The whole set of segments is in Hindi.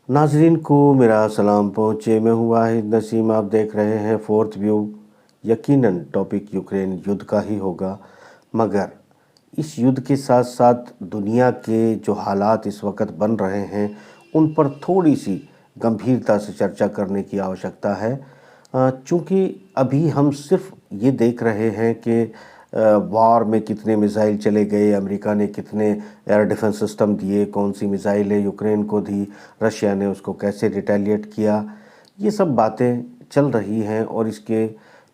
नाजरीन को मेरा सलाम पहुँचे। मैं हूँ वाहिद नसीम। आप देख रहे हैं फोर्थ व्यू। यकीनन टॉपिक यूक्रेन युद्ध का ही होगा, मगर इस युद्ध के साथ साथ दुनिया के जो हालात इस वक्त बन रहे हैं उन पर थोड़ी सी गंभीरता से चर्चा करने की आवश्यकता है। चूँकि अभी हम सिर्फ ये देख रहे हैं कि वार में कितने मिसाइल चले गए, अमेरिका ने कितने एयर डिफेंस सिस्टम दिए, कौन सी मिसाइलें यूक्रेन को दी, रशिया ने उसको कैसे रिटेलिएट किया, ये सब बातें चल रही हैं। और इसके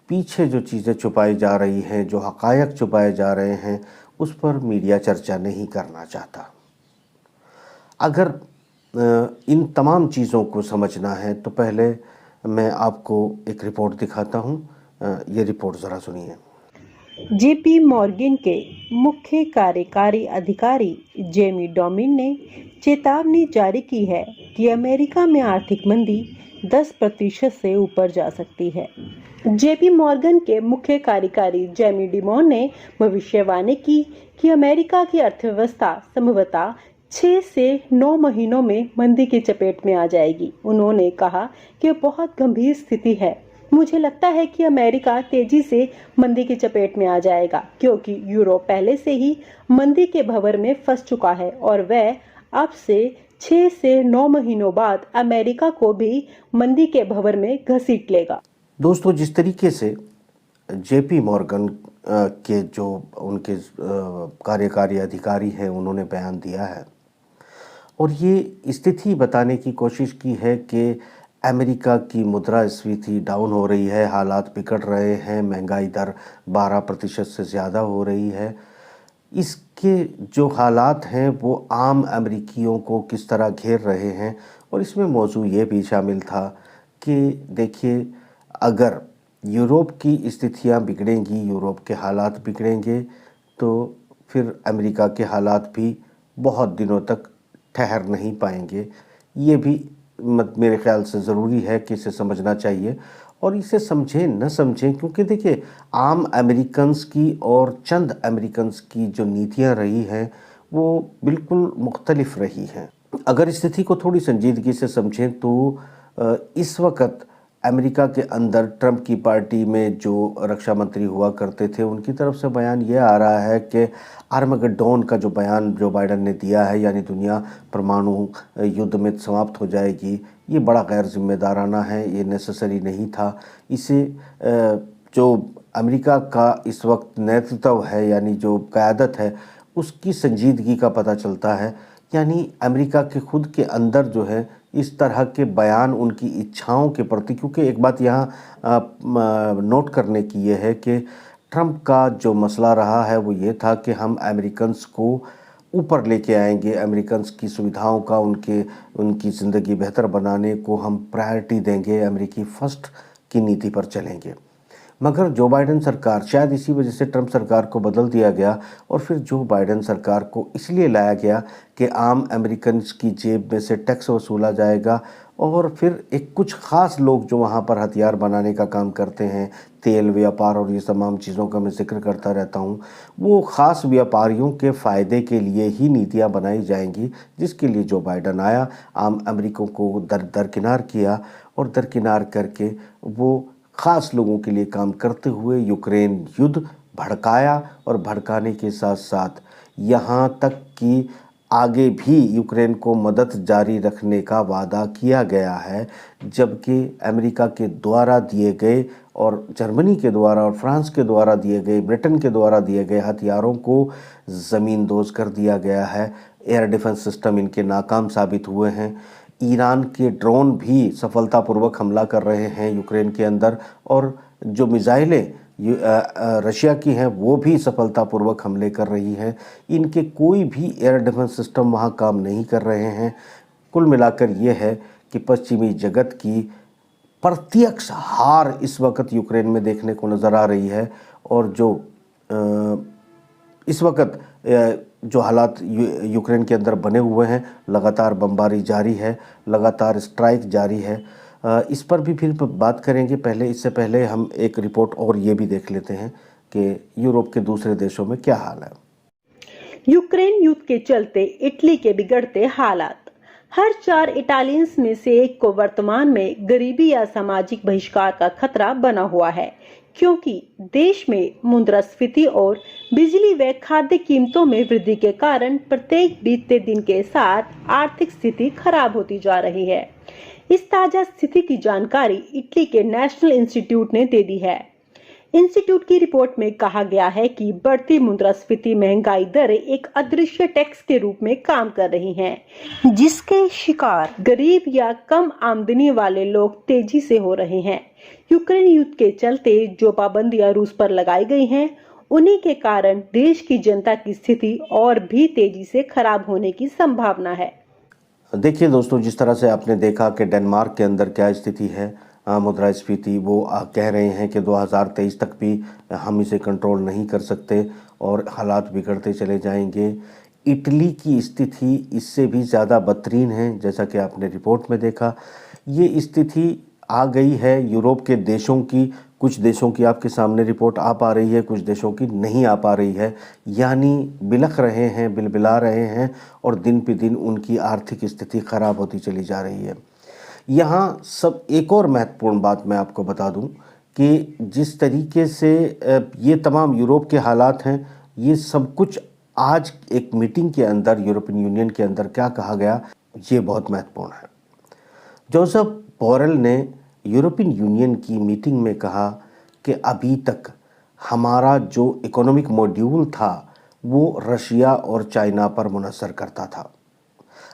पीछे जो चीज़ें छुपाई जा रही हैं, जो हक़ायक़ छुपाए जा रहे हैं, उस पर मीडिया चर्चा नहीं करना चाहता। अगर इन तमाम चीज़ों को समझना है तो पहले मैं आपको एक रिपोर्ट दिखाता हूँ। ये रिपोर्ट ज़रा सुनिए। जेपी मॉर्गन के मुख्य कार्यकारी अधिकारी जेमी डोमिन ने चेतावनी जारी की है कि अमेरिका में आर्थिक मंदी 10% से ऊपर जा सकती है। जेपी मॉर्गन के मुख्य कार्यकारी जेमी डिमोन ने भविष्यवाणी की कि अमेरिका की अर्थव्यवस्था संभवतः 6 से 9 महीनों में मंदी की चपेट में आ जाएगी। उन्होंने कहा कि बहुत गंभीर स्थिति है। मुझे लगता है कि अमेरिका तेजी से मंदी की चपेट में आ जाएगा, क्योंकि यूरोप पहले से ही मंदी के भंवर में फंस चुका है और वह अब से 6 से 9 महीनों बाद अमेरिका को भी मंदी के भंवर में घसीट लेगा। दोस्तों, जिस तरीके से जेपी मॉर्गन के जो उनके कार्यकारी अधिकारी हैं उन्होंने बयान दिया है और ये स्थिति बताने की कोशिश की है कि अमेरिका की मुद्रास्फीति डाउन हो रही है, हालात बिगड़ रहे हैं, महंगाई दर 12% से ज़्यादा हो रही है। इसके जो हालात हैं वो आम अमेरिकियों को किस तरह घेर रहे हैं। और इसमें मौजू ये भी शामिल था कि देखिए, अगर यूरोप की स्थितियां बिगड़ेंगी, यूरोप के हालात बिगड़ेंगे, तो फिर अमेरिका के हालात भी बहुत दिनों तक ठहर नहीं पाएंगे। ये भी मेरे ख्याल से ज़रूरी है कि इसे समझना चाहिए और इसे समझें न समझें, क्योंकि देखिए, आम अमेरिकन्स की और चंद अमेरिकन्स की जो नीतियां रही हैं वो बिल्कुल मुख्तलिफ रही हैं। अगर स्थिति को थोड़ी संजीदगी से समझें तो इस वक्त अमेरिका के अंदर ट्रंप की पार्टी में जो रक्षा मंत्री हुआ करते थे उनकी तरफ से बयान ये आ रहा है कि आर्मगेडोन का जो बयान जो बाइडन ने दिया है, यानी दुनिया परमाणु युद्ध में समाप्त हो जाएगी, ये बड़ा गैर जिम्मेदाराना है, ये नेसेसरी नहीं था। इसे जो अमेरिका का इस वक्त नेतृत्व है, यानी जो क़यादत है, उसकी संजीदगी का पता चलता है। यानी अमेरिका के खुद के अंदर जो है इस तरह के बयान उनकी इच्छाओं के प्रति, क्योंकि एक बात यहाँ नोट करने की ये है कि ट्रंप का जो मसला रहा है वो ये था कि हम अमेरिकन्स को ऊपर लेके आएंगे, अमेरिकन्स की सुविधाओं का, उनकी ज़िंदगी बेहतर बनाने को हम प्रायोरिटी देंगे, अमेरिकी फ़र्स्ट की नीति पर चलेंगे। मगर जो बाइडन सरकार, शायद इसी वजह से ट्रंप सरकार को बदल दिया गया और फिर जो बाइडन सरकार को इसलिए लाया गया कि आम अमेरिकन की जेब में से टैक्स वसूला जाएगा और फिर एक कुछ ख़ास लोग जो वहाँ पर हथियार बनाने का काम करते हैं, तेल व्यापार और ये तमाम चीज़ों का मैं जिक्र करता रहता हूँ, वो ख़ास व्यापारियों के फ़ायदे के लिए ही नीतियाँ बनाई जाएंगी, जिसके लिए जो बाइडन आया, आम अमेरिकों को दरकिनार किया और दरकिनार करके वो ख़ास लोगों के लिए काम करते हुए यूक्रेन युद्ध भड़काया और भड़काने के साथ साथ यहाँ तक कि आगे भी यूक्रेन को मदद जारी रखने का वादा किया गया है, जबकि अमेरिका के द्वारा दिए गए और जर्मनी के द्वारा और फ्रांस के द्वारा दिए गए, ब्रिटेन के द्वारा दिए गए हथियारों को ज़मींदोज़ कर दिया गया है। एयर डिफेंस सिस्टम इनके नाकाम साबित हुए हैं। ईरान के ड्रोन भी सफलतापूर्वक हमला कर रहे हैं यूक्रेन के अंदर और जो मिसाइलें रशिया की हैं वो भी सफलतापूर्वक हमले कर रही हैं। इनके कोई भी एयर डिफेंस सिस्टम वहाँ काम नहीं कर रहे हैं। कुल मिलाकर ये है कि पश्चिमी जगत की प्रत्यक्ष हार इस वक्त यूक्रेन में देखने को नज़र आ रही है और जो इस वक्त जो हालात यूक्रेन के अंदर बने हुए हैं, लगातार बमबारी जारी है, लगातार स्ट्राइक जारी है। इस पर भी फिर बात करेंगे। इससे पहले हम एक रिपोर्ट और ये भी देख लेते हैं कि यूरोप के दूसरे देशों में क्या हाल है। यूक्रेन युद्ध के चलते इटली के बिगड़ते हालात। हर 4 इटालियंस में से एक को वर्तमान में गरीबी या सामाजिक बहिष्कार का खतरा बना हुआ है, क्योंकि देश में मुद्रास्फीति और बिजली व खाद्य कीमतों में वृद्धि के कारण प्रत्येक बीतते दिन के साथ आर्थिक स्थिति खराब होती जा रही है। इस ताजा स्थिति की जानकारी इटली के नेशनल इंस्टीट्यूट ने दे दी है। इंस्टीट्यूट की रिपोर्ट में कहा गया है कि बढ़ती मुद्रास्फीति महंगाई दरें एक अदृश्य टैक्स के रूप में काम कर रही हैं, जिसके शिकार गरीब या कम आमदनी वाले लोग तेजी से हो रहे हैं। यूक्रेन युद्ध के चलते जो पाबंदियां रूस पर लगाई गई हैं, उन्हीं के कारण देश की जनता की स्थिति और भी तेजी से खराब होने की संभावना है। देखिए दोस्तों, जिस तरह से आपने देखा कि डेनमार्क के अंदर क्या स्थिति है, मुद्रास्फीति, वो कह रहे हैं कि 2023 तक भी हम इसे कंट्रोल नहीं कर सकते और हालात बिगड़ते चले जाएंगे। इटली की स्थिति इससे भी ज़्यादा बदतरीन है, जैसा कि आपने रिपोर्ट में देखा। ये स्थिति आ गई है यूरोप के देशों की, कुछ देशों की आपके सामने रिपोर्ट आ पा रही है, कुछ देशों की नहीं आ पा रही है। यानी बिलख रहे हैं, बिलबिला रहे हैं और दिन पे दिन उनकी आर्थिक स्थिति ख़राब होती चली जा रही है। यहाँ सब एक और महत्वपूर्ण बात मैं आपको बता दूं कि जिस तरीके से ये तमाम यूरोप के हालात हैं, ये सब कुछ आज एक मीटिंग के अंदर यूरोपियन यूनियन के अंदर क्या कहा गया, ये बहुत महत्वपूर्ण है। जोसेफ बोरेल ने यूरोपियन यूनियन की मीटिंग में कहा कि अभी तक हमारा जो इकोनॉमिक मॉड्यूल था वो रशिया और चाइना पर मुनहसर करता था।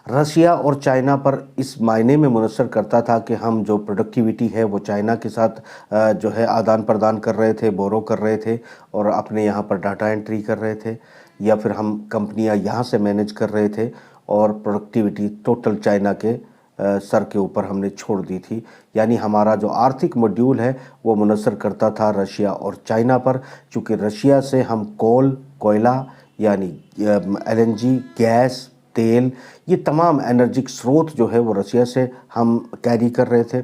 रशिया और चाइना पर इस मायने में मुनहसर करता था कि हम जो प्रोडक्टिविटी है वो चाइना के साथ जो है आदान प्रदान कर रहे थे, बोरो कर रहे थे और अपने यहाँ पर डाटा एंट्री कर रहे थे, या फिर हम कंपनियाँ यहाँ से मैनेज कर रहे थे और प्रोडक्टिविटी टोटल चाइना के सर के ऊपर हमने छोड़ दी थी। यानी हमारा जो आर्थिक मॉड्यूल है वो मुनहसर करता था रशिया और चाइना पर, चूँकि रशिया से हम कोयला यानी LNG, गैस, तेल, ये तमाम एनर्जिक स्रोत जो है वो रशिया से हम कैरी कर रहे थे।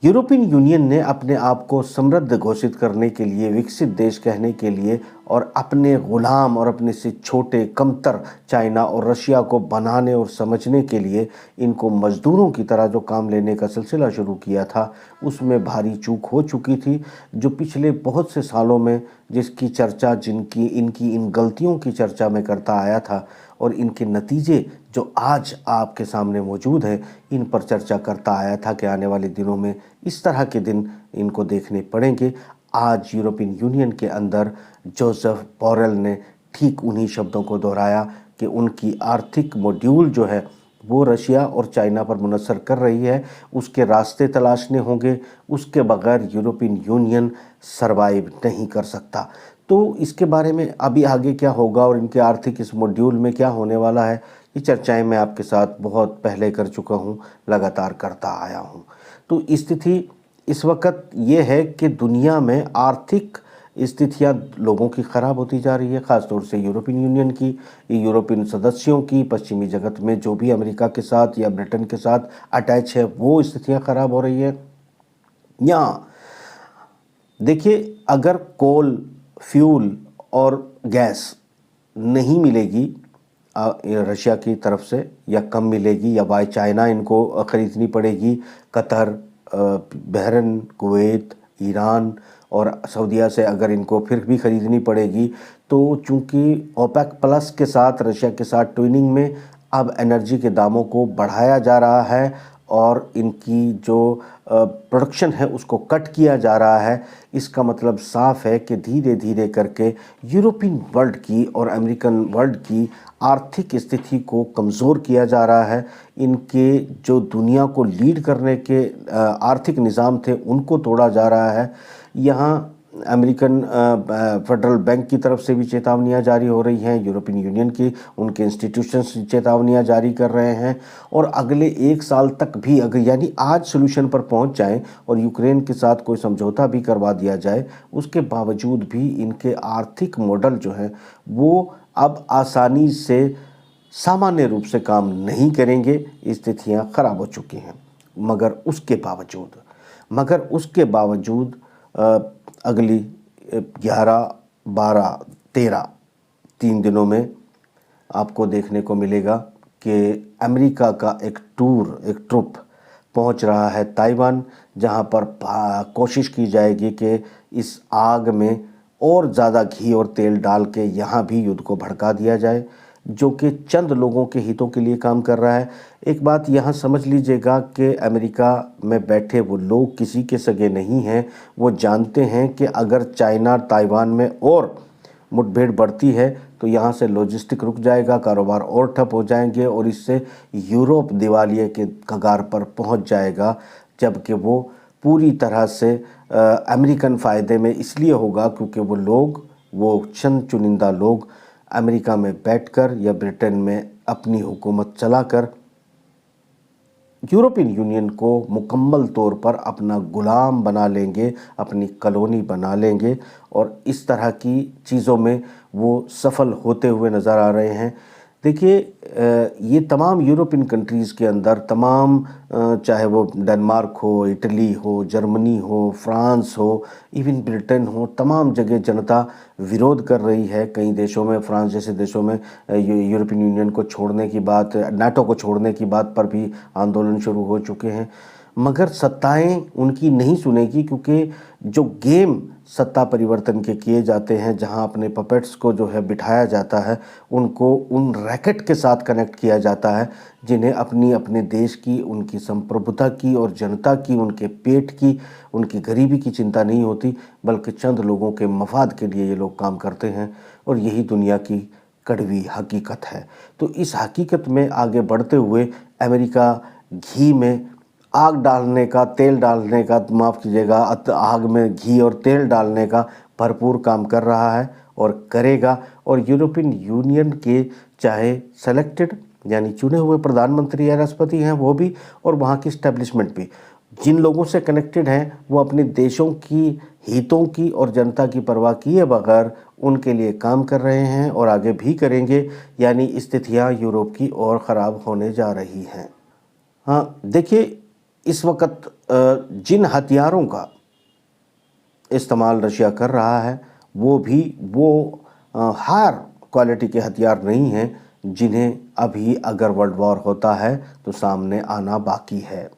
यूरोपियन यूनियन ने अपने आप को समृद्ध घोषित करने के लिए, विकसित देश कहने के लिए और अपने गुलाम और अपने से छोटे कमतर चाइना और रशिया को बनाने और समझने के लिए इनको मज़दूरों की तरह जो काम लेने का सिलसिला शुरू किया था, उसमें भारी चूक हो चुकी थी। जो पिछले बहुत से सालों में जिसकी चर्चा, जिनकी इनकी इन गलतियों की चर्चा में करता आया था और इनके नतीजे जो आज आपके सामने मौजूद है, इन पर चर्चा करता आया था कि आने वाले दिनों में इस तरह के दिन इनको देखने पड़ेंगे। आज यूरोपियन यूनियन के अंदर जोसेफ बोरेल ने ठीक उन्हीं शब्दों को दोहराया कि उनकी आर्थिक मॉड्यूल जो है वो रशिया और चाइना पर मुनहसर कर रही है, उसके रास्ते तलाशने होंगे, उसके बगैर यूरोपियन यूनियन सरवाइव नहीं कर सकता। तो इसके बारे में अभी आगे क्या होगा और इनके आर्थिक इस मॉड्यूल में क्या होने वाला है, ये चर्चाएं मैं आपके साथ बहुत पहले कर चुका हूँ, लगातार करता आया हूँ। तो स्थिति इस वक्त ये है कि दुनिया में आर्थिक स्थितियाँ लोगों की ख़राब होती जा रही है, ख़ासतौर से यूरोपियन यूनियन की, यूरोपियन सदस्यों की, पश्चिमी जगत में जो भी अमेरिका के साथ या ब्रिटेन के साथ अटैच है वो स्थितियाँ ख़राब हो रही है। यहाँ देखिए, अगर कोल, फ्यूल और गैस नहीं मिलेगी रशिया की तरफ से या कम मिलेगी या बाय चाइना इनको ख़रीदनी पड़ेगी, कतर, बहरीन, कुवैत, ईरान और सऊदीया से अगर इनको फिर भी ख़रीदनी पड़ेगी, तो चूँकि ओपेक प्लस के साथ, रशिया के साथ ट्विनिंग में अब एनर्जी के दामों को बढ़ाया जा रहा है और इनकी जो प्रोडक्शन है उसको कट किया जा रहा है। इसका मतलब साफ है कि धीरे धीरे करके यूरोपियन वर्ल्ड की और अमेरिकन वर्ल्ड की आर्थिक स्थिति को कमज़ोर किया जा रहा है। इनके जो दुनिया को लीड करने के आर्थिक निज़ाम थे उनको तोड़ा जा रहा है। यहाँ अमेरिकन फेडरल बैंक की तरफ से भी चेतावनियां जारी हो रही हैं, यूरोपियन यूनियन की उनके इंस्टीट्यूशंस चेतावनियां जारी कर रहे हैं और अगले 1 साल तक भी अगर यानी आज सोल्यूशन पर पहुंच जाएं और यूक्रेन के साथ कोई समझौता भी करवा दिया जाए, उसके बावजूद भी इनके आर्थिक मॉडल जो है वो अब आसानी से सामान्य रूप से काम नहीं करेंगे। स्थितियाँ ख़राब हो चुकी हैं। मगर उसके बावजूद अगली 11, 12, 13 3 दिनों में आपको देखने को मिलेगा कि अमेरिका का एक ट्रुप पहुंच रहा है ताइवान, जहां पर कोशिश की जाएगी कि इस आग में और ज़्यादा घी और तेल डाल के यहाँ भी युद्ध को भड़का दिया जाए, जो कि चंद लोगों के हितों के लिए काम कर रहा है। एक बात यहाँ समझ लीजिएगा कि अमेरिका में बैठे वो लोग किसी के सगे नहीं हैं। वो जानते हैं कि अगर चाइना ताइवान में और मुठभेड़ बढ़ती है तो यहाँ से लॉजिस्टिक रुक जाएगा, कारोबार और ठप हो जाएंगे और इससे यूरोप दिवालिये के कगार पर पहुँच जाएगा, जबकि वो पूरी तरह से अमेरिकन फ़ायदे में इसलिए होगा क्योंकि वो चंद चुनिंदा लोग अमेरिका में बैठकर या ब्रिटेन में अपनी हुकूमत चलाकर यूरोपियन यूनियन को मुकम्मल तौर पर अपना गुलाम बना लेंगे, अपनी कॉलोनी बना लेंगे और इस तरह की चीज़ों में वो सफल होते हुए नज़र आ रहे हैं। देखिए, ये तमाम यूरोपियन कंट्रीज़ के अंदर तमाम, चाहे वो डेनमार्क हो, इटली हो, जर्मनी हो, फ्रांस हो, इवन ब्रिटेन हो, तमाम जगह जनता विरोध कर रही है। कई देशों में, फ्रांस जैसे देशों में यूरोपियन यूनियन को छोड़ने की बात, नाटो को छोड़ने की बात पर भी आंदोलन शुरू हो चुके हैं, मगर सत्ताएं उनकी नहीं सुनेगी, क्योंकि जो गेम सत्ता परिवर्तन के किए जाते हैं, जहां अपने पपेट्स को जो है बिठाया जाता है, उनको उन रैकेट के साथ कनेक्ट किया जाता है जिन्हें अपने देश की, उनकी संप्रभुता की और जनता की, उनके पेट की, उनकी गरीबी की चिंता नहीं होती, बल्कि चंद लोगों के मफाद के लिए ये लोग काम करते हैं। और यही दुनिया की कड़वी हकीकत है। तो इस हकीकत में आगे बढ़ते हुए अमेरिका घी में आग डालने का, तेल डालने का, माफ़ कीजिएगा, आग में घी और तेल डालने का भरपूर काम कर रहा है और करेगा। और यूरोपियन यूनियन के चाहे सेलेक्टेड यानी चुने हुए प्रधानमंत्री या राष्ट्रपति हैं वो भी, और वहाँ की इस्टेब्लिशमेंट भी, जिन लोगों से कनेक्टेड हैं वो अपने देशों की हितों की और जनता की परवाह किए बगैर उनके लिए काम कर रहे हैं और आगे भी करेंगे। यानी स्थितियाँ यूरोप की और ख़राब होने जा रही हैं। हाँ, देखिए, इस वक्त जिन हथियारों का इस्तेमाल रशिया कर रहा है वो हायर क्वालिटी के हथियार नहीं हैं, जिन्हें अभी अगर वर्ल्ड वॉर होता है तो सामने आना बाकी है।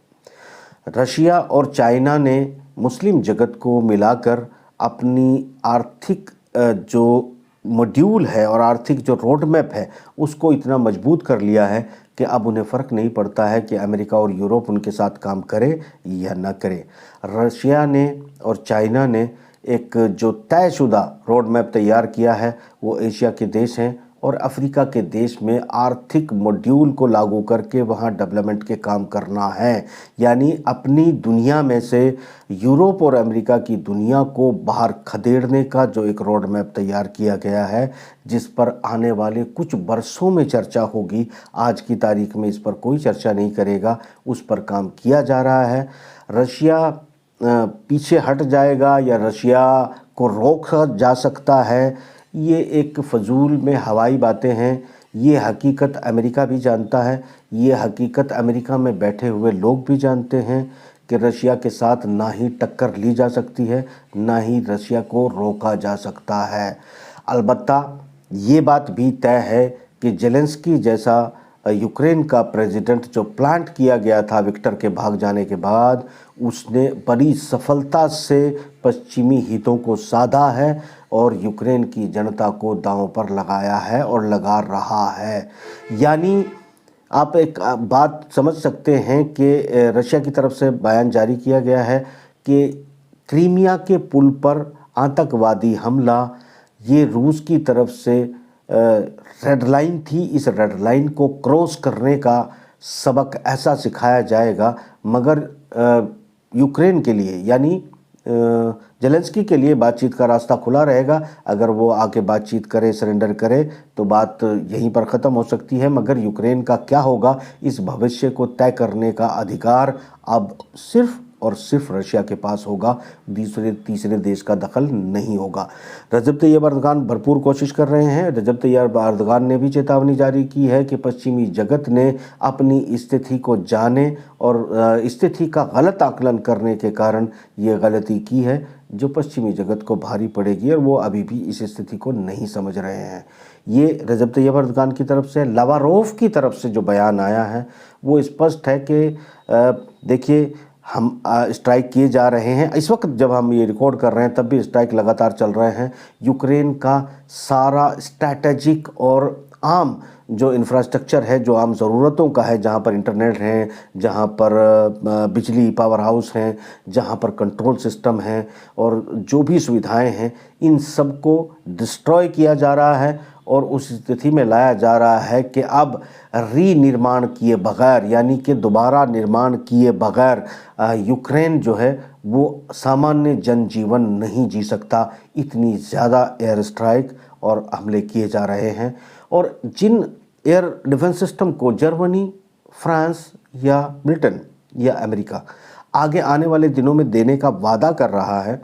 रशिया और चाइना ने मुस्लिम जगत को मिलाकर अपनी आर्थिक जो मॉड्यूल है और आर्थिक जो रोड मैप है उसको इतना मजबूत कर लिया है कि अब उन्हें फ़र्क नहीं पड़ता है कि अमेरिका और यूरोप उनके साथ काम करे या ना करे। रशिया ने और चाइना ने एक जो तयशुदा रोड मैप तैयार किया है वो एशिया के देश हैं और अफ्रीका के देश में आर्थिक मॉड्यूल को लागू करके वहाँ डेवलपमेंट के काम करना है। यानी अपनी दुनिया में से यूरोप और अमेरिका की दुनिया को बाहर खदेड़ने का जो एक रोड मैप तैयार किया गया है, जिस पर आने वाले कुछ बरसों में चर्चा होगी, आज की तारीख में इस पर कोई चर्चा नहीं करेगा, उस पर काम किया जा रहा है। रशिया पीछे हट जाएगा या रशिया को रोका जा सकता है, ये एक फजूल में हवाई बातें हैं। ये हकीकत अमेरिका भी जानता है, ये हकीकत अमेरिका में बैठे हुए लोग भी जानते हैं कि रशिया के साथ ना ही टक्कर ली जा सकती है, ना ही रशिया को रोका जा सकता है। अलबत्ता ये बात भी तय है कि जेलेंस्की जैसा यूक्रेन का प्रेसिडेंट जो प्लांट किया गया था विक्टर के भाग जाने के बाद, उसने बड़ी सफलता से पश्चिमी हितों को साधा है और यूक्रेन की जनता को दांव पर लगाया है और लगा रहा है। यानी आप एक बात समझ सकते हैं कि रशिया की तरफ से बयान जारी किया गया है कि क्रीमिया के पुल पर आतंकवादी हमला ये रूस की तरफ से रेड लाइन थी। इस रेड लाइन को क्रॉस करने का सबक ऐसा सिखाया जाएगा, मगर यूक्रेन के लिए यानी जेलेंस्की के लिए बातचीत का रास्ता खुला रहेगा। अगर वो आके बातचीत करे, सरेंडर करे तो बात यहीं पर ख़त्म हो सकती है, मगर यूक्रेन का क्या होगा इस भविष्य को तय करने का अधिकार अब सिर्फ और सिर्फ रशिया के पास होगा, दूसरे तीसरे देश का दखल नहीं होगा। रजब तैयब अर्दगान भरपूर कोशिश कर रहे हैं। रजब तैयब अर्दगान ने भी चेतावनी जारी की है कि पश्चिमी जगत ने अपनी स्थिति को जाने और स्थिति का गलत आकलन करने के कारण ये गलती की है जो पश्चिमी जगत को भारी पड़ेगी, और वो अभी भी इस स्थिति को नहीं समझ रहे हैं। ये रजब तैयब अर्दगान की तरफ से, लावारोव की तरफ से जो बयान आया है वो स्पष्ट है कि देखिए हम स्ट्राइक किए जा रहे हैं। इस वक्त जब हम ये रिकॉर्ड कर रहे हैं तब भी स्ट्राइक लगातार चल रहे हैं। यूक्रेन का सारा स्ट्रैटेजिक और आम जो इंफ्रास्ट्रक्चर है, जो आम ज़रूरतों का है, जहाँ पर इंटरनेट है, जहाँ पर बिजली पावर हाउस हैं, जहाँ पर कंट्रोल सिस्टम है और जो भी सुविधाएं हैं, इन सब को डिस्ट्रॉय किया जा रहा है और उस स्थिति में लाया जा रहा है कि अब रीनिर्माण किए बगैर, यानी कि दोबारा निर्माण किए बगैर यूक्रेन जो है वो सामान्य जनजीवन नहीं जी सकता। इतनी ज़्यादा एयर स्ट्राइक और हमले किए जा रहे हैं। और जिन एयर डिफेंस सिस्टम को जर्मनी, फ्रांस या ब्रिटेन या अमेरिका आगे आने वाले दिनों में देने का वादा कर रहा है,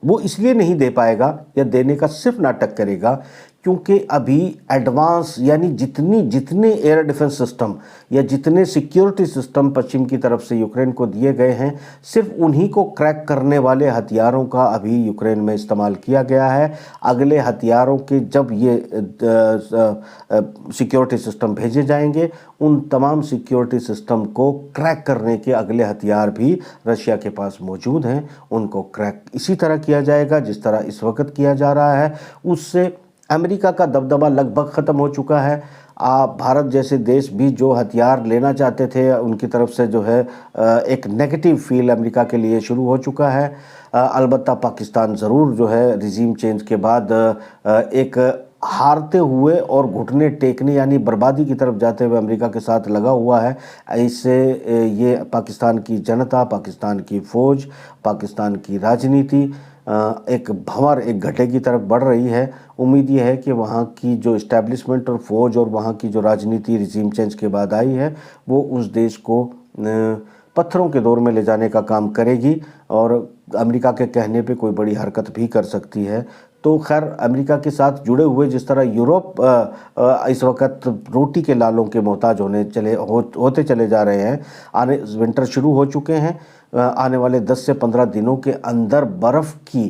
वो इसलिए नहीं दे पाएगा या देने का सिर्फ नाटक करेगा क्योंकि अभी एडवांस यानी जितने एयर डिफेंस सिस्टम या जितने सिक्योरिटी सिस्टम पश्चिम की तरफ से यूक्रेन को दिए गए हैं, सिर्फ उन्हीं को क्रैक करने वाले हथियारों का अभी यूक्रेन में इस्तेमाल किया गया है। अगले हथियारों के जब ये सिक्योरिटी सिस्टम भेजे जाएंगे, उन तमाम सिक्योरिटी सिस्टम को क्रैक करने के अगले हथियार भी रशिया के पास मौजूद हैं। उनको क्रैक इसी तरह किया जाएगा जिस तरह इस वक्त किया जा रहा है। उससे अमेरिका का दबदबा लगभग ख़त्म हो चुका है। भारत जैसे देश भी जो हथियार लेना चाहते थे, उनकी तरफ से जो है एक नेगेटिव फील अमेरिका के लिए शुरू हो चुका है। अलबत्ता पाकिस्तान ज़रूर जो है रिजीम चेंज के बाद एक हारते हुए और घुटने टेकने यानी बर्बादी की तरफ जाते हुए अमेरिका के साथ लगा हुआ है। इससे ये पाकिस्तान की जनता, पाकिस्तान की फ़ौज, पाकिस्तान की राजनीति एक भंवर, एक घटे की तरफ बढ़ रही है। उम्मीद ये है कि वहाँ की जो इस्टेब्लिशमेंट और फ़ौज और वहाँ की जो राजनीति रिजीम चेंज के बाद आई है, वो उस देश को पत्थरों के दौर में ले जाने का काम करेगी और अमेरिका के कहने पे कोई बड़ी हरकत भी कर सकती है। तो खैर, अमेरिका के साथ जुड़े हुए जिस तरह यूरोप इस वक्त रोटी के लालों के मोहताज होते चले जा रहे हैं। विंटर शुरू हो चुके हैं। आने वाले 10 से 15 दिनों के अंदर बर्फ़ की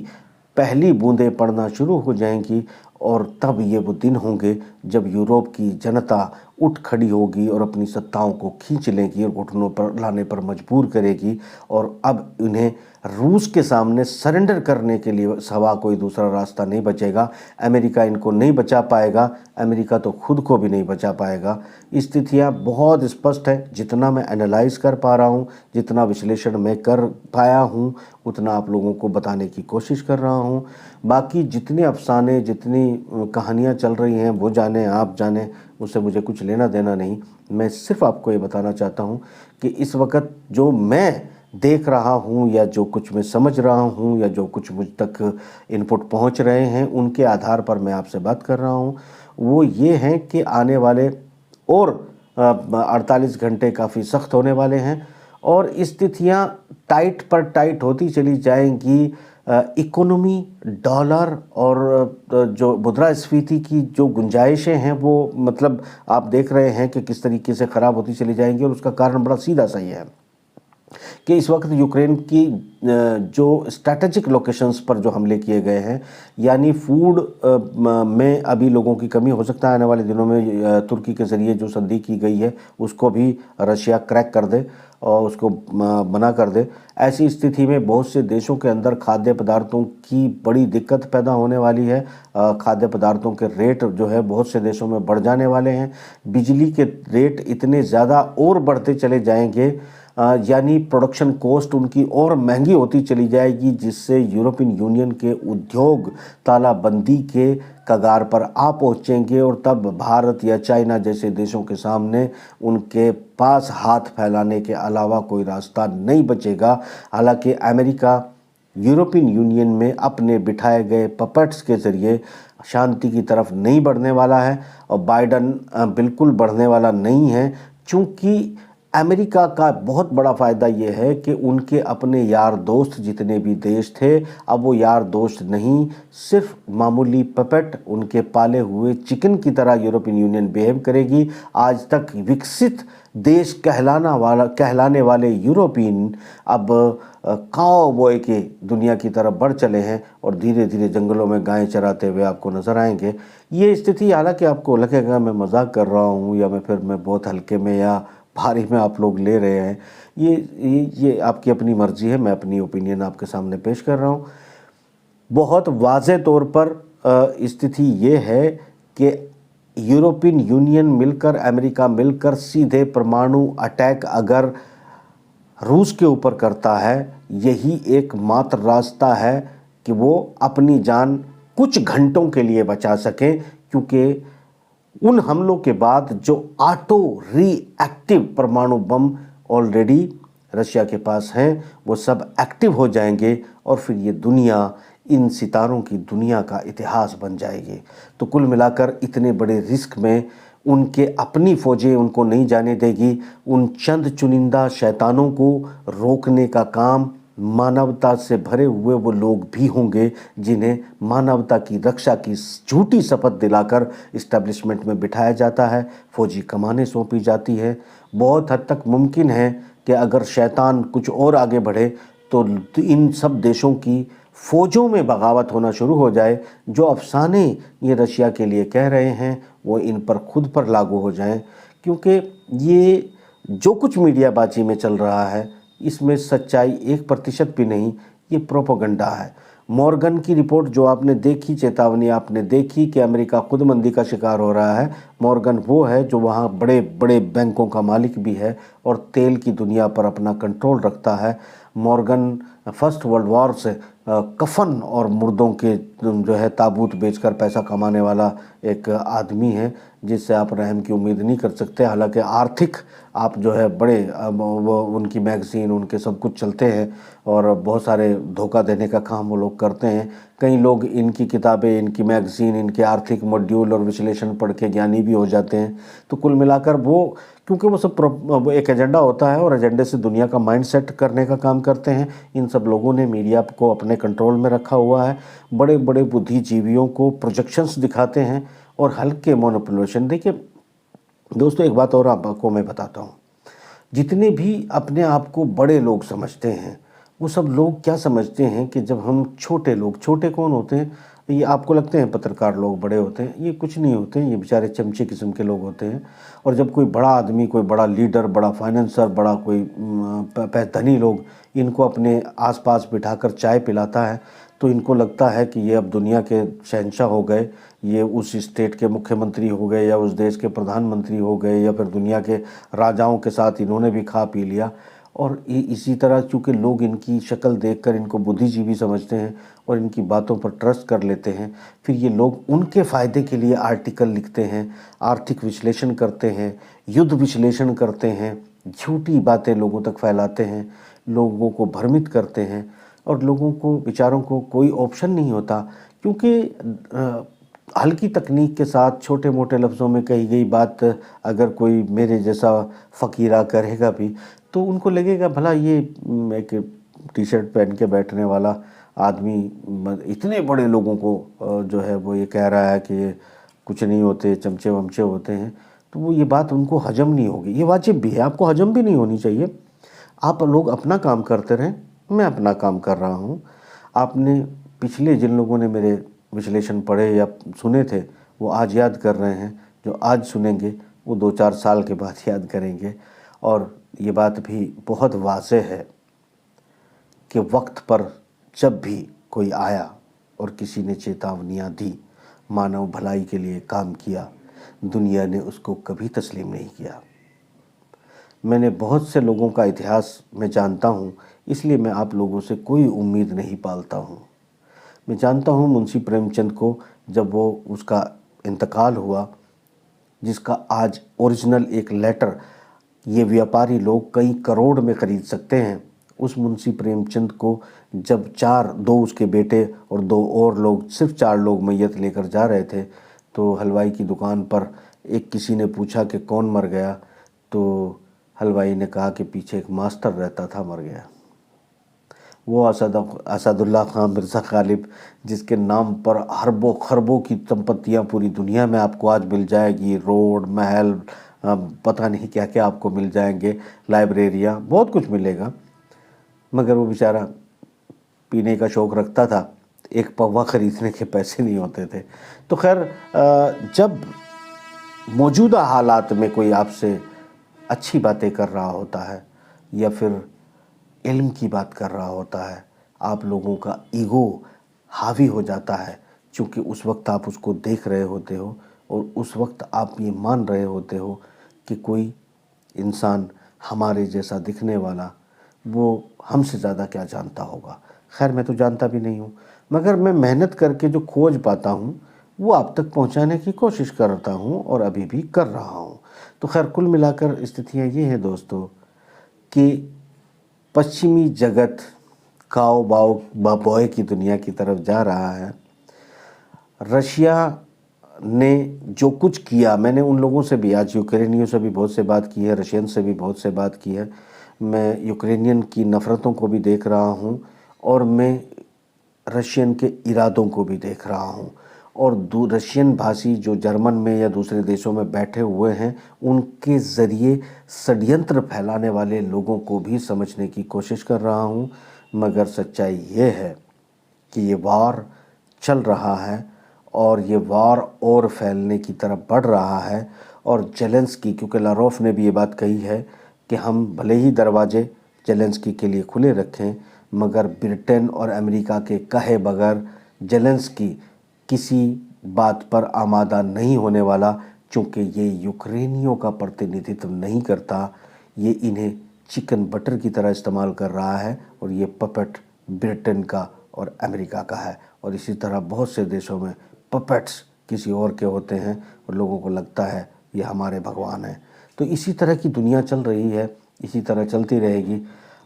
पहली बूंदें पड़ना शुरू हो जाएंगी और तब ये वो दिन होंगे जब यूरोप की जनता उठ खड़ी होगी और अपनी सत्ताओं को खींच लेगी और घुटनों पर लाने पर मजबूर करेगी। और अब इन्हें रूस के सामने सरेंडर करने के लिए सवा कोई दूसरा रास्ता नहीं बचेगा। अमेरिका इनको नहीं बचा पाएगा, अमेरिका तो खुद को भी नहीं बचा पाएगा। स्थितियाँ बहुत स्पष्ट है। जितना मैं एनालाइज कर पा रहा हूँ, जितना विश्लेषण मैं कर पाया हूँ, उतना आप लोगों को बताने की कोशिश कर रहा हूँ। बाकी जितने अफसाने, जितनी कहानियाँ चल रही हैं वो जाने, आप जाने, उससे मुझे कुछ लेना देना नहीं। मैं सिर्फ आपको ये बताना चाहता हूँ कि इस वक्त जो मैं देख रहा हूँ या जो कुछ मैं समझ रहा हूँ या जो कुछ मुझ तक इनपुट पहुँच रहे हैं, उनके आधार पर मैं आपसे बात कर रहा हूँ। वो ये हैं कि आने वाले और 48 घंटे काफ़ी सख्त होने वाले हैं और स्थितियाँ टाइट पर टाइट होती चली जाएंगी। इकोनॉमी, डॉलर और जो मुद्रास्फीति की जो गुंजाइशें हैं वो मतलब आप देख रहे हैं कि किस तरीके से ख़राब होती चली जाएंगी। और उसका कारण बड़ा सीधा सा ही है कि इस वक्त यूक्रेन की जो स्ट्रैटेजिक लोकेशंस पर जो हमले किए गए हैं, यानी फूड में अभी लोगों की कमी हो सकता है। आने वाले दिनों में तुर्की के ज़रिए जो संधि की गई है उसको भी रशिया क्रैक कर दे और उसको मना कर दे। ऐसी स्थिति में बहुत से देशों के अंदर खाद्य पदार्थों की बड़ी दिक्कत पैदा होने वाली है। खाद्य पदार्थों के रेट जो है बहुत से देशों में बढ़ जाने वाले हैं। बिजली के रेट इतने ज़्यादा और बढ़ते चले जाएंगे, यानी प्रोडक्शन कॉस्ट उनकी और महंगी होती चली जाएगी, जिससे यूरोपियन यूनियन के उद्योग तालाबंदी के कगार पर आ पहुंचेंगे और तब भारत या चाइना जैसे देशों के सामने उनके पास हाथ फैलाने के अलावा कोई रास्ता नहीं बचेगा। हालांकि अमेरिका यूरोपियन यूनियन में अपने बिठाए गए पपेट्स के ज़रिए शांति की तरफ नहीं बढ़ने वाला है और बाइडन बिल्कुल बढ़ने वाला नहीं है, चूँकि अमेरिका का बहुत बड़ा फ़ायदा ये है कि उनके अपने यार दोस्त जितने भी देश थे, अब वो यार दोस्त नहीं, सिर्फ मामूली पपेट, उनके पाले हुए चिकन की तरह यूरोपियन यूनियन बिहेव करेगी। आज तक विकसित देश कहलाने वाले यूरोपियन अब काउबॉय के दुनिया की तरफ बढ़ चले हैं और धीरे धीरे जंगलों में गायें चराते हुए आपको नज़र आएंगे। ये स्थिति, हालांकि आपको लगेगा मैं मजाक कर रहा हूँ या मैं बहुत हल्के में या भारी में आप लोग ले रहे हैं, ये आपकी अपनी मर्जी है। मैं अपनी ओपिनियन आपके सामने पेश कर रहा हूँ। बहुत वाज़े तौर पर स्थिति ये है कि यूरोपियन यूनियन मिलकर, अमेरिका मिलकर सीधे परमाणु अटैक अगर रूस के ऊपर करता है, यही एकमात्र रास्ता है कि वो अपनी जान कुछ घंटों के लिए बचा सकें, क्योंकि उन हमलों के बाद जो ऑटो रिएक्टिव परमाणु बम ऑलरेडी रशिया के पास हैं, वो सब एक्टिव हो जाएंगे और फिर ये दुनिया, इन सितारों की दुनिया का इतिहास बन जाएगी। तो कुल मिलाकर इतने बड़े रिस्क में उनके अपनी फौजें उनको नहीं जाने देगी। उन चंद चुनिंदा शैतानों को रोकने का काम मानवता से भरे हुए वो लोग भी होंगे जिन्हें मानवता की रक्षा की झूठी शपथ दिलाकर इस्टेब्लिशमेंट में बिठाया जाता है, फौजी कमानें सौंपी जाती है। बहुत हद तक मुमकिन है कि अगर शैतान कुछ और आगे बढ़े तो इन सब देशों की फ़ौजों में बगावत होना शुरू हो जाए। जो अफसाने ये रशिया के लिए कह रहे हैं वो इन पर खुद पर लागू हो जाएं, क्योंकि ये जो कुछ मीडियाबाजी में चल रहा है इसमें सच्चाई 1% भी नहीं, ये प्रोपेगेंडा है। मॉर्गन की रिपोर्ट जो आपने देखी, चेतावनी आपने देखी कि अमेरिका खुद मंदी का शिकार हो रहा है। मॉर्गन वो है जो वहाँ बड़े बड़े बैंकों का मालिक भी है और तेल की दुनिया पर अपना कंट्रोल रखता है। मॉर्गन फर्स्ट वर्ल्ड वॉर से कफन और मुर्दों के जो है ताबूत बेचकर पैसा कमाने वाला एक आदमी है, जिससे आप रहम की उम्मीद नहीं कर सकते। हालांकि आर्थिक आप जो है बड़े वो उनकी मैगज़ीन, उनके सब कुछ चलते हैं और बहुत सारे धोखा देने का काम वो लोग करते हैं। कई लोग इनकी किताबें, इनकी मैगज़ीन, इनके आर्थिक मॉड्यूल और विश्लेषण पढ़ के ज्ञानी भी हो जाते हैं। तो कुल मिलाकर वो, क्योंकि वो सब एक एजेंडा होता है और एजेंडे से दुनिया का माइंड सेट करने का काम करते हैं। इन सब लोगों ने मीडिया को अपने कंट्रोल में रखा हुआ है। बड़े बड़े बुद्धिजीवियों को प्रोजेक्शंस दिखाते हैं और हल्के मैनिपुलेशन। देखिए दोस्तों, एक बात और आपको मैं बताता हूँ, जितने भी अपने आप को बड़े लोग समझते हैं वो सब लोग क्या समझते हैं कि जब हम छोटे लोग, छोटे कौन होते हैं, ये आपको लगते हैं पत्रकार लोग बड़े होते हैं, ये कुछ नहीं होते हैं, ये बेचारे चमचे किस्म के लोग होते हैं। और जब कोई बड़ा आदमी, कोई बड़ा लीडर, बड़ा फाइनेंसर, बड़ा कोई धनी लोग इनको अपने आसपास बिठाकर चाय पिलाता है तो इनको लगता है कि ये अब दुनिया के शहंशाह हो गए, ये उस स्टेट के मुख्यमंत्री हो गए या उस देश के प्रधानमंत्री हो गए या फिर दुनिया के राजाओं के साथ इन्होंने भी खा पी लिया। और इसी तरह चूँकि लोग इनकी शक्ल देखकर इनको बुद्धिजीवी समझते हैं और इनकी बातों पर ट्रस्ट कर लेते हैं, फिर ये लोग उनके फ़ायदे के लिए आर्टिकल लिखते हैं, आर्थिक विश्लेषण करते हैं, युद्ध विश्लेषण करते हैं, झूठी बातें लोगों तक फैलाते हैं, लोगों को भ्रमित करते हैं और लोगों को, बेचारों को कोई ऑप्शन नहीं होता। क्योंकि हल्की तकनीक के साथ छोटे मोटे लफ्ज़ों में कही गई बात अगर कोई मेरे जैसा फ़कीरा करेगा भी तो उनको लगेगा भला ये एक टी शर्ट पहन के बैठने वाला आदमी इतने बड़े लोगों को जो है वो ये कह रहा है कि ये कुछ नहीं होते, चमचे वमचे होते हैं। तो वो ये बात उनको हजम नहीं होगी। ये वाजिब भी है, आपको हजम भी नहीं होनी चाहिए। आप लोग अपना काम करते रहें, मैं अपना काम कर रहा हूँ। आपने पिछले जिन लोगों ने मेरे विश्लेषण पढ़े या सुने थे वो आज याद कर रहे हैं, जो आज सुनेंगे वो 2-4 साल के बाद याद करेंगे। और ये बात भी बहुत वाज़ेह है कि वक्त पर जब भी कोई आया और किसी ने चेतावनियाँ दी, मानव भलाई के लिए काम किया, दुनिया ने उसको कभी तस्लीम नहीं किया। मैंने बहुत से लोगों का इतिहास मैं जानता हूँ, इसलिए मैं आप लोगों से कोई उम्मीद नहीं पालता हूँ। मैं जानता हूँ मुंशी प्रेमचंद को, जब वो उसका इंतकाल हुआ, जिसका आज ओरिजिनल एक लेटर ये व्यापारी लोग कई करोड़ में ख़रीद सकते हैं, उस मुंशी प्रेमचंद को जब 2 उसके बेटे और 2 और लोग, सिर्फ 4 लोग मैयत लेकर जा रहे थे, तो हलवाई की दुकान पर एक किसी ने पूछा कि कौन मर गया, तो हलवाई ने कहा कि पीछे एक मास्टर रहता था, मर गया। वो असदुल्ला खान मिर्ज़ा गालिब, जिसके नाम पर अरबों खरबों की संपत्तियाँ पूरी दुनिया में आपको आज मिल जाएगी, रोड, महल, पता नहीं क्या क्या आपको मिल जाएंगे, लाइब्रेरियाँ, बहुत कुछ मिलेगा, मगर वो बेचारा पीने का शौक़ रखता था, एक पौवा ख़रीदने के पैसे नहीं होते थे। तो खैर, जब मौजूदा हालात में कोई आपसे अच्छी बातें कर रहा होता है या फिर इल्म की बात कर रहा होता है, आप लोगों का ईगो हावी हो जाता है, क्योंकि उस वक्त आप उसको देख रहे होते हो और उस वक्त आप ये मान रहे होते हो कि कोई इंसान हमारे जैसा दिखने वाला वो हमसे ज़्यादा क्या जानता होगा। खैर, मैं तो जानता भी नहीं हूँ, मगर मैं मेहनत करके जो खोज पाता हूँ वो आप तक पहुँचाने की कोशिश करता हूँ और अभी भी कर रहा हूँ। तो खैर, कुल मिलाकर स्थितियाँ ये हैं दोस्तों कि पश्चिमी जगत काओ बाओ बॉय की दुनिया की तरफ जा रहा है। रशिया ने जो कुछ किया, मैंने उन लोगों से भी, आज यूक्रेनियों से भी बहुत से बात की है, रशियन से भी बहुत से बात की है। मैं यूक्रेनियन की नफ़रतों को भी देख रहा हूँ और मैं रशियन के इरादों को भी देख रहा हूँ, और रशियन भाषी जो जर्मन में या दूसरे देशों में बैठे हुए हैं उनके ज़रिए षड्यंत्र फैलाने वाले लोगों को भी समझने की कोशिश कर रहा हूँ। मगर सच्चाई ये है कि ये वार चल रहा है और ये वार और फैलने की तरफ बढ़ रहा है। और जेलेंस्की, क्योंकि लारोफ ने भी ये बात कही है कि हम भले ही दरवाजे जेलेंस्की के लिए खुले रखें, मगर ब्रिटेन और अमेरिका के कहे बगैर जेलेंस्की किसी बात पर आमादा नहीं होने वाला, क्योंकि ये यूक्रेनियों का प्रतिनिधित्व नहीं करता, ये इन्हें चिकन बटर की तरह इस्तेमाल कर रहा है और ये पपेट ब्रिटेन का और अमेरिका का है। और इसी तरह बहुत से देशों में पपेट्स किसी और के होते हैं और लोगों को लगता है ये हमारे भगवान हैं। तो इसी तरह की दुनिया चल रही है, इसी तरह चलती रहेगी।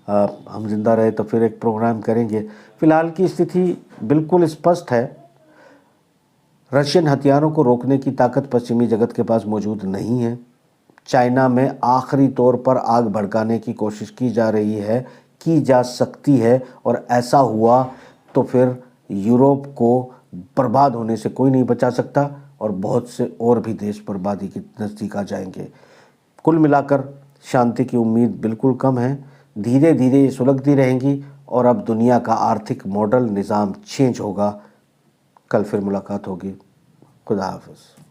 हम जिंदा रहे तो फिर एक प्रोग्राम करेंगे। फ़िलहाल की स्थिति बिल्कुल स्पष्ट है, रशियन हथियारों को रोकने की ताकत पश्चिमी जगत के पास मौजूद नहीं है। चाइना में आखिरी तौर पर आग भड़काने की कोशिश की जा रही है, की जा सकती है, और ऐसा हुआ तो फिर यूरोप को बर्बाद होने से कोई नहीं बचा सकता और बहुत से और भी देश बर्बादी के नज़दीक आ जाएंगे। कुल मिलाकर शांति की उम्मीद बिल्कुल कम है। धीरे धीरे ये सुलगती रहेंगी और अब दुनिया का आर्थिक मॉडल निज़ाम चेंज होगा। कल फिर मुलाकात होगी। खुदा हाफ़िज़।